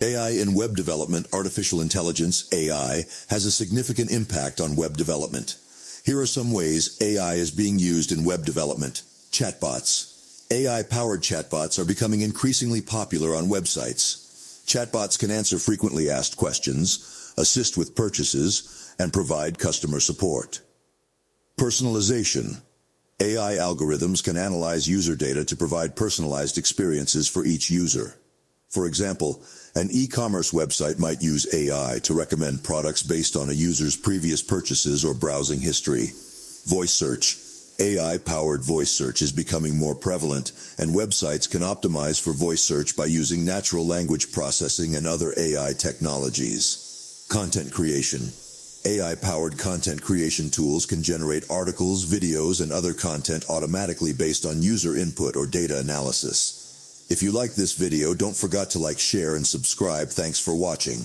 AI in web development. Artificial intelligence, AI, has a significant impact on web development. Here are some ways AI is being used in web development. Chatbots. AI-powered chatbots are becoming increasingly popular on websites. Chatbots can answer frequently asked questions, assist with purchases, and provide customer support. Personalization. AI algorithms can analyze user data to provide personalized experiences for each user. For example, an e-commerce website might use AI to recommend products based on a user's previous purchases or browsing history. Voice search. AI-powered voice search is becoming more prevalent, and websites can optimize for voice search by using natural language processing and other AI technologies. Content creation. AI-powered content creation tools can generate articles, videos, and other content automatically based on user input or data analysis. If you like this video, don't forget to like, share, and subscribe. Thanks for watching.